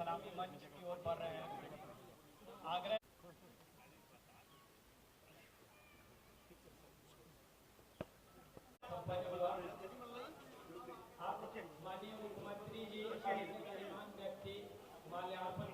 सलामी मंच की ओर बढ़ रहे हैं। आग्रह माननीय मुख्यमंत्री जी गणमान्य व्यक्ति माल्यार्पण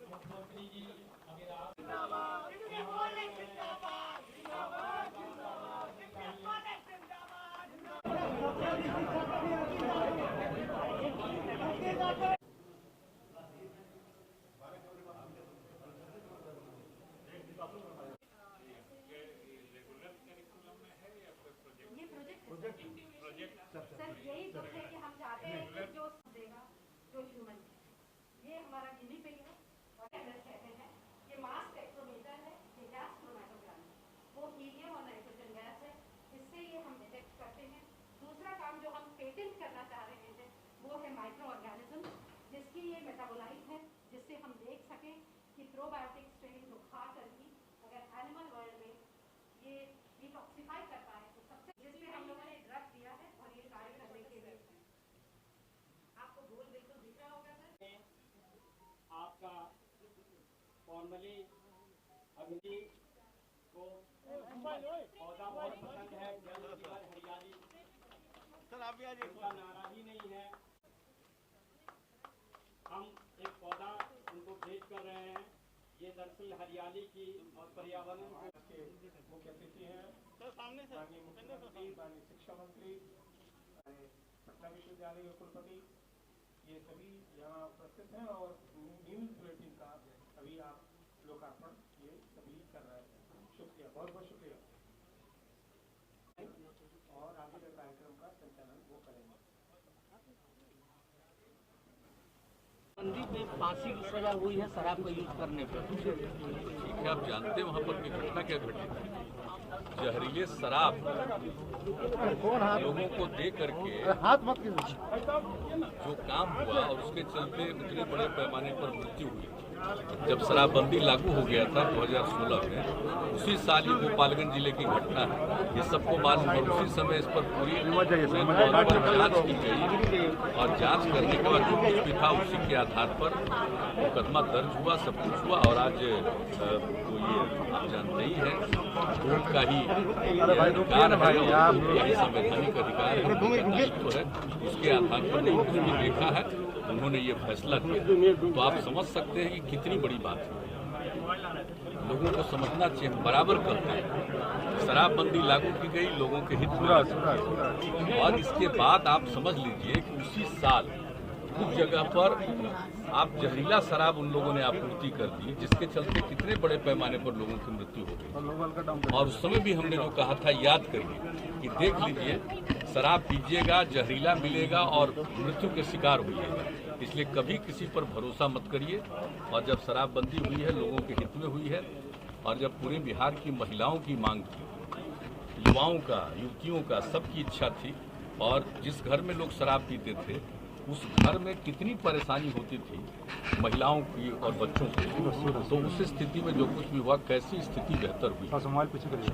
मुख्यमंत्री जी अगर आप सर यही तो है कि हम चाहते हैं कि जो देगा जो ह्यूमन ये हमारा गिनी पिग है और कहते हैं ये मास स्पेक्ट्रोमीटर है, ये गैस क्रोमैटोग्राम है, वो हीलियम और नाइट्रोजन गैस है, इससे ये हम डिटेक्ट करते हैं। दूसरा काम जो हम पेटेंट करना चाह रहे थे वो है माइक्रो ऑर्गेनिज्म, जिसकी ये मेटाबोलाइट है, जिससे हम देख सकें कि प्रोबायोटिक स्ट्रेन जो खा कर भी अगर एनिमल वर्ल्ड में ये डिटॉक्सिफाई कर पाए तो सबसे जिसमें हम लोगों ने ड्रग दिया है और ये कार्य करने के लिए आपको गोल बिल्कुल दिख रहा होगा सर। आपका फॉर्मली अग्नि को पौधा बहुत पसंद है, जल जीवन हरियाली सर आप भी आज उनका नारा ही नहीं है। हम एक पौधा उनको भेंट कर रहे हैं। ये दरअसल हरियाली की और पर्यावरण के मुख्य अतिथि हैं माननीय मुख्यमंत्री, माननीय शिक्षा मंत्री, पटना विश्वविद्यालय के कुलपति, ये सभी यहाँ उपस्थित हैं और न्यूज बुलेटिन का अभी आप लोकार्पण ये सभी कर रहे हैं। शुक्रिया, बहुत बहुत शुक्रिया। और आगे के कार्यक्रम का संचालन वो करेंगे। बंदी पे फांसी की सजा हुई है शराब का यूज करने पर। ठीक है, आप जानते हैं वहाँ पर की घटना क्या घटी थी। जहरीले शराब लोगों को दे करके जो काम हुआ और उसके चलते उतने बड़े पैमाने पर मृत्यु हुई। जब शराबबंदी लागू हो गया था 2016 में, उसी साल ही गोपालगंज जिले की घटना है, ये सबको मालूम है। उसी समय इस पर पूरी जांच की गई और जांच करने के बाद जो कुछ भी था उसी के आधार पर मुकदमा दर्ज हुआ, सब कुछ हुआ। और आज तो ये आप जानते ही हैं, कोर्ट का ही अधिकार है, यही संवैधानिक अधिकार है, दायित्व है, उसके आधार पर उन्होंने देखा है, उन्होंने ये फैसला किया। तो आप समझ सकते हैं कि कितनी बड़ी बात है। लोगों को समझना चाहिए, हम बराबर करते हैं शराबबंदी लागू की गई लोगों के हित में, और इसके बाद आप समझ लीजिए कि उसी साल कुछ जगह पर आप जहरीला शराब उन लोगों ने आपूर्ति कर दी, जिसके चलते कितने बड़े पैमाने पर लोगों की मृत्यु हो गई। और उस समय भी हमने जो कहा था, याद करिए कि देख लीजिए, शराब पीजिएगा, जहरीला मिलेगा और मृत्यु के शिकार होइएगा। इसलिए कभी किसी पर भरोसा मत करिए। और जब शराबबंदी हुई है लोगों के हित में हुई है, और जब पूरे बिहार की महिलाओं की मांग थी, युवाओं का, युवतियों का, सबकी इच्छा थी, और जिस घर में लोग शराब पीते थे उस घर में कितनी परेशानी होती थी महिलाओं की और बच्चों की, तो उस स्थिति में जो कुछ भी हुआ, कैसी स्थिति बेहतर हुई।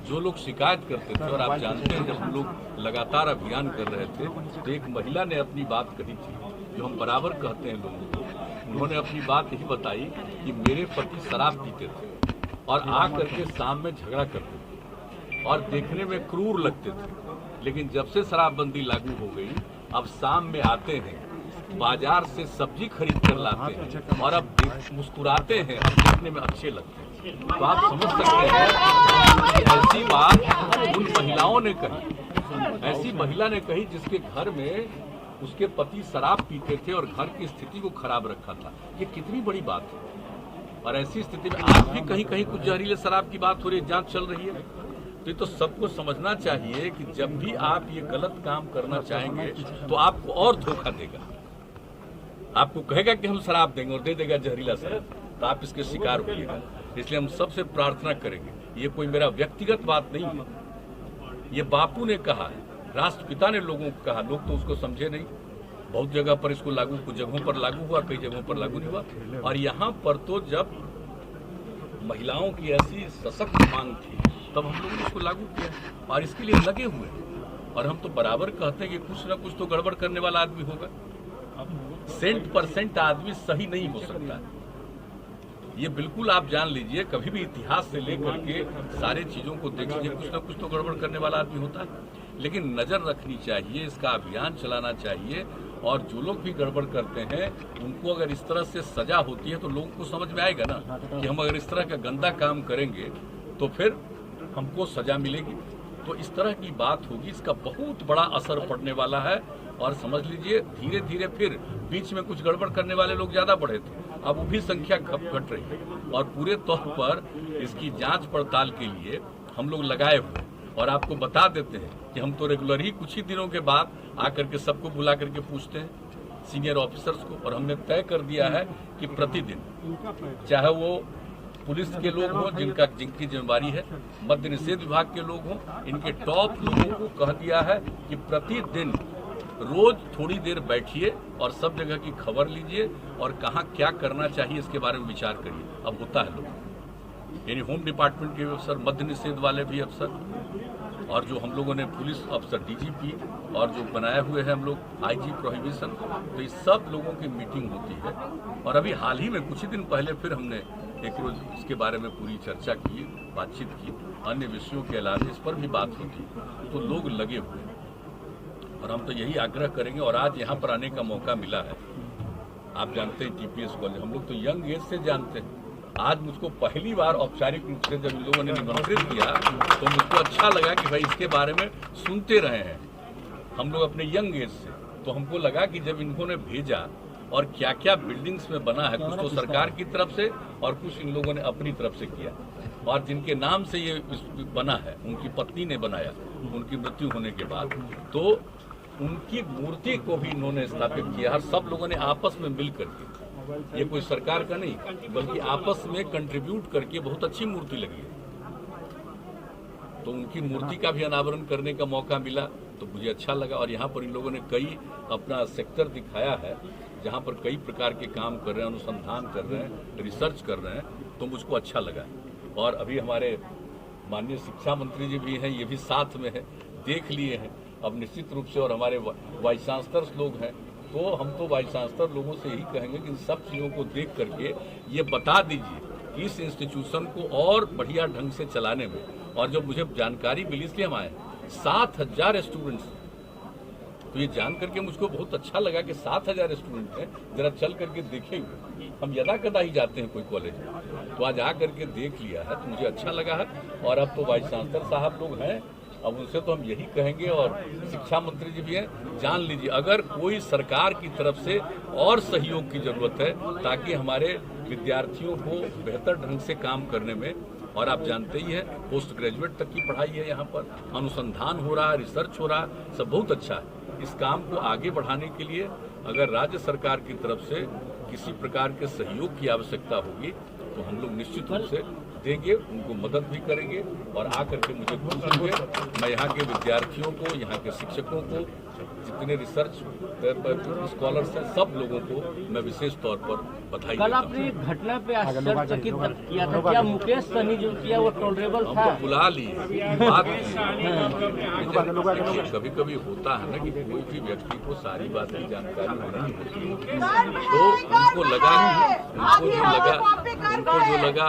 जो लोग शिकायत करते थे, और आप जानते हैं जब लोग लगातार अभियान कर रहे थे, तो एक महिला ने अपनी बात कही थी, जो हम बराबर कहते हैं लोगों को। उन्होंने अपनी बात यही बताई कि मेरे पति शराब पीते थे और आ करके शाम में झगड़ा करते थे और देखने में क्रूर लगते थे, लेकिन जब से शराबबंदी लागू हो गई, अब शाम में आते हैं, बाजार से सब्जी खरीद कर लाते हैं और अब मुस्कुराते हैं, अब देखने में अच्छे लगते हैं। तो आप समझ सकते हैं ऐसी बात उन महिलाओं ने कही, ऐसी महिला ने कही जिसके घर में उसके पति शराब पीते थे और घर की स्थिति को खराब रखा था। ये कितनी बड़ी बात है। और ऐसी स्थिति में आज भी कहीं कहीं कुछ जहरीले शराब की बात हो रही है, जांच चल रही है। तो ये तो सबको समझना चाहिए कि जब भी आप ये गलत काम करना चाहेंगे तो आपको और धोखा देगा। आपको कहेगा कि हम शराब देंगे और दे देगा जहरीला शराब, तो आप इसके शिकार होइएगा। इसलिए हम सबसे प्रार्थना करेंगे, ये कोई मेरा व्यक्तिगत बात नहीं है, ये बापू ने कहा है, राष्ट्रपिता ने लोगों को कहा, लोग तो उसको समझे नहीं। बहुत जगह पर इसको लागू, कुछ जगहों पर लागू हुआ, कई जगहों पर लागू नहीं हुआ। और यहाँ पर तो जब महिलाओं की ऐसी सशक्त मांग थी तब हम लोगों ने इसको लागू किया और इसके लिए लगे हुए हैं। और हम तो बराबर कहते हैं कि कुछ ना कुछ तो गड़बड़ करने वाला आदमी होगा। 100% आदमी सही नहीं हो सकता है, ये बिल्कुल आप जान लीजिए। कभी भी इतिहास से लेकर के सारे चीजों को देख लीजिए, कुछ ना कुछ तो गड़बड़ करने वाला आदमी होता है। लेकिन नजर रखनी चाहिए, इसका अभियान चलाना चाहिए। और जो लोग भी गड़बड़ करते हैं उनको अगर इस तरह से सजा होती है तो लोगों को समझ में आएगा ना कि हम अगर इस तरह का गंदा काम करेंगे तो फिर हमको सजा मिलेगी। तो इस तरह की बात होगी, इसका बहुत बड़ा असर पड़ने वाला है। और समझ लीजिए धीरे धीरे फिर बीच में कुछ गड़बड़ करने वाले लोग ज्यादा बढ़े थे, अब वो भी संख्या घट रही है। और पूरे तौर पर इसकी जांच पड़ताल के लिए हम लोग लगाए हुए। और आपको बता देते हैं कि हम तो रेगुलर ही कुछ ही दिनों के बाद आकर के सबको बुला करके पूछते हैं, सीनियर ऑफिसर्स को। और हमने तय कर दिया है कि प्रतिदिन, चाहे वो पुलिस के लोग हों जिनकी जिम्मेदारी है, मद्य निषेध विभाग के लोग हों, इनके टॉप लोगों को कह दिया है कि प्रतिदिन रोज थोड़ी देर बैठिए और सब जगह की खबर लीजिए और कहाँ क्या करना चाहिए इसके बारे में विचार करिए। अब होता है लोग, यानी होम डिपार्टमेंट के अफसर, मद्य निषेध वाले भी अफसर, और जो हम लोगों ने पुलिस अफसर डीजीपी और जो बनाए हुए हैं हम लोग आईजी प्रोहिबिशन, तो इस सब लोगों की मीटिंग होती है। और अभी हाल ही में कुछ ही दिन पहले फिर हमने एक रोज इसके बारे में पूरी चर्चा की, बातचीत की, अन्य विषयों के अलावा इस पर भी बात होती, तो लोग लगे हुए। और हम तो यही आग्रह करेंगे। और आज यहाँ पर आने का मौका मिला है, आप जानते हैं टीपीएस कॉलेज, हम लोग तो यंग एज से जानते हैं। आज मुझको पहली बार औपचारिक रूप से जब इन लोगों ने निमंत्रित किया तो मुझको अच्छा लगा कि भाई इसके बारे में सुनते रहे हैं हम लोग अपने यंग एज से। तो हमको लगा कि जब इन्होंने भेजा और क्या क्या बिल्डिंग्स में बना है, कुछ तो सरकार की तरफ से और कुछ इन लोगों ने अपनी तरफ से किया, और जिनके नाम से ये बना है उनकी पत्नी ने बनाया उनकी मृत्यु होने के बाद, तो उनकी मूर्ति को भी इन्होंने स्थापित किया। और सब लोगों ने आपस में मिल करके, ये कोई सरकार का नहीं बल्कि आपस में कंट्रीब्यूट करके बहुत अच्छी मूर्ति लगी है। तो उनकी मूर्ति का भी अनावरण करने का मौका मिला तो मुझे अच्छा लगा। और यहाँ पर इन लोगों ने कई अपना सेक्टर दिखाया है जहाँ पर कई प्रकार के काम कर रहे हैं, अनुसंधान कर रहे हैं, रिसर्च कर रहे हैं, तो मुझको अच्छा लगा। और अभी हमारे माननीय शिक्षा मंत्री जी भी हैं, ये भी साथ में है, देख लिए हैं। अब निश्चित रूप से और हमारे वाइस चांसलर्स लोग हैं, तो हम तो वाइस चांसलर लोगों से यही कहेंगे कि इन सब चीज़ों को देख करके ये बता दीजिए कि इस इंस्टीट्यूशन को और बढ़िया ढंग से चलाने में। और जब मुझे जानकारी मिली इसलिए हम आए, 7000 स्टूडेंट्स, तो ये जान करके मुझको बहुत अच्छा लगा कि 7000 स्टूडेंट हैं। जरा चल करके देखेंगे, हम यदा कदा ही जाते हैं कोई कॉलेज में, तो आज आ करके देख लिया है तो मुझे अच्छा लगा है। और अब तो वाइस चांसलर साहब लोग हैं, अब उनसे तो हम यही कहेंगे, और शिक्षा मंत्री जी भी हैं, जान लीजिए अगर कोई सरकार की तरफ से और सहयोग की जरूरत है ताकि हमारे विद्यार्थियों को बेहतर ढंग से काम करने में, और आप जानते ही हैं पोस्ट ग्रेजुएट तक की पढ़ाई है, यहाँ पर अनुसंधान हो रहा है, रिसर्च हो रहा है, सब बहुत अच्छा है। इस काम को आगे बढ़ाने के लिए अगर राज्य सरकार की तरफ से किसी प्रकार के सहयोग की आवश्यकता होगी तो हम लोग निश्चित रूप से देंगे, उनको मदद भी करेंगे। और आकर के मुझे पूछेंगे, मैं यहाँ के विद्यार्थियों को, यहाँ के शिक्षकों को, जितने रिसर्च स्कॉलर्स हैं, सब लोगों को मैं विशेष तौर पर बधाई देता हूं। कल आपने एक घटना पे आश्चर्यचकित किया था, क्या मुकेश सहनी जो किया वो टॉलरेबल था? हम तो बुला लिए, बात कभी कभी होता है ना कि कोई भी व्यक्ति को सारी बात की जानकारी नहीं होती, तो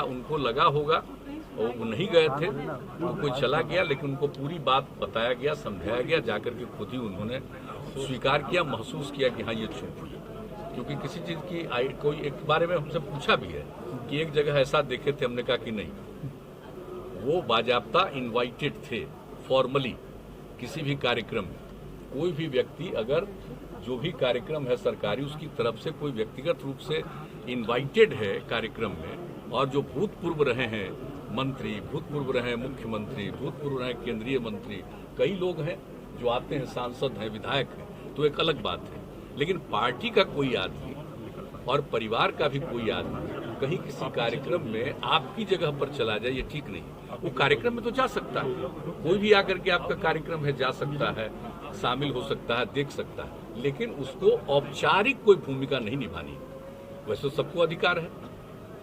उनको लगा होगा और वो नहीं गए थे तो कोई चला गया, लेकिन उनको पूरी बात बताया गया, समझाया गया, जाकर के खुद ही उन्होंने स्वीकार किया, महसूस किया कि हाँ ये चूक हुई। क्योंकि किसी चीज़ की कोई एक बारे में हमसे पूछा भी है कि एक जगह ऐसा देखे थे, हमने कहा कि नहीं, वो बाजाब्ता इनवाइटेड थे फॉर्मली किसी भी कार्यक्रम में। कोई भी व्यक्ति अगर जो भी कार्यक्रम है सरकारी, उसकी तरफ से कोई व्यक्तिगत रूप से इनवाइटेड है कार्यक्रम में, और जो भूतपूर्व रहे हैं मंत्री, भूतपूर्व रहे मुख्यमंत्री, भूतपूर्व रहे केंद्रीय मंत्री, कई लोग हैं जो आते हैं, सांसद हैं, विधायक हैं, तो एक अलग बात है। लेकिन पार्टी का कोई आदमी और परिवार का भी कोई आदमी कहीं किसी कार्यक्रम में आपकी जगह पर चला जाए, ये ठीक नहीं। वो कार्यक्रम में तो जा सकता है, कोई भी आकर के आपका कार्यक्रम है जा सकता है, शामिल हो सकता है, देख सकता है, लेकिन उसको औपचारिक कोई भूमिका नहीं निभानी। वैसे सबको अधिकार है,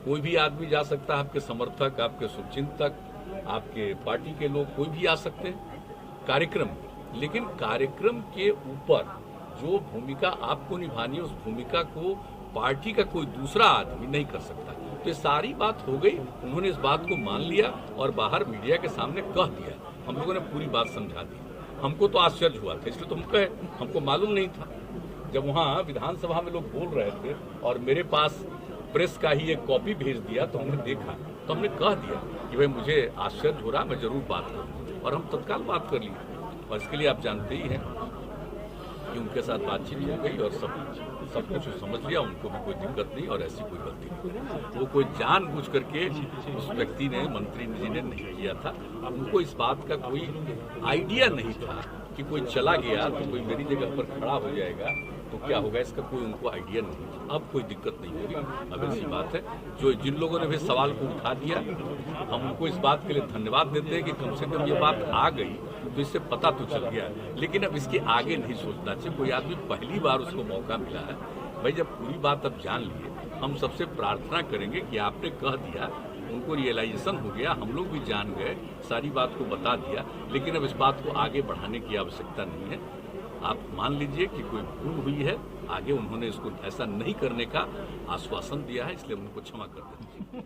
कोई भी आदमी जा सकता है, आपके समर्थक, आपके शुभचिंतक, आपके पार्टी के लोग, कोई भी आ सकते हैं कार्यक्रम, लेकिन कार्यक्रम के ऊपर जो भूमिका आपको निभानी है उस भूमिका को पार्टी का कोई दूसरा आदमी नहीं कर सकता। तो ये सारी बात हो गई, उन्होंने इस बात को मान लिया और बाहर मीडिया के सामने कह दिया। हम लोगों ने पूरी बात समझा दी। हमको तो आश्चर्य हुआ था, इसलिए तो हम कहे, हमको मालूम नहीं था। जब वहाँ विधानसभा में लोग बोल रहे थे और मेरे पास प्रेस का ही एक कॉपी भेज दिया तो हमने देखा, तो हमने कह दिया कि भाई मुझे आश्चर्य हो रहा, मैं जरूर बात करूँ, और हम तत्काल बात कर लिए। और इसके लिए आप जानते ही हैं कि उनके साथ बातचीत हो गई और सब कुछ समझ लिया, उनको भी कोई दिक्कत नहीं और ऐसी कोई गलती नहीं। वो कोई जानबूझ करके उस व्यक्ति ने, मंत्री जी ने नहीं किया था। उनको इस बात का कोई आइडिया नहीं था कि कोई चला गया तो कोई मेरी जगह पर खड़ा हो जाएगा तो क्या होगा, इसका कोई उनको आइडिया नहीं था। अब कोई दिक्कत नहीं होगी। अब ऐसी बात है, जो जिन लोगों ने भी सवाल को उठा दिया, हम उनको इस बात के लिए धन्यवाद देते हैं कि कम से कम ये बात आ गई तो इससे पता तो चल गया। लेकिन अब इसके आगे नहीं सोचना चाहिए। कोई आदमी पहली बार उसको मौका मिला है, भाई जब पूरी बात अब जान लिए, हम सबसे प्रार्थना करेंगे कि आपने कह दिया, उनको रियलाइजेशन हो गया, हम लोग भी जान गए, सारी बात को बता दिया, लेकिन अब इस बात को आगे बढ़ाने की आवश्यकता नहीं है। आप मान लीजिए कि कोई भूल हुई है, आगे उन्होंने इसको ऐसा नहीं करने का आश्वासन दिया है, इसलिए उनको क्षमा कर दें।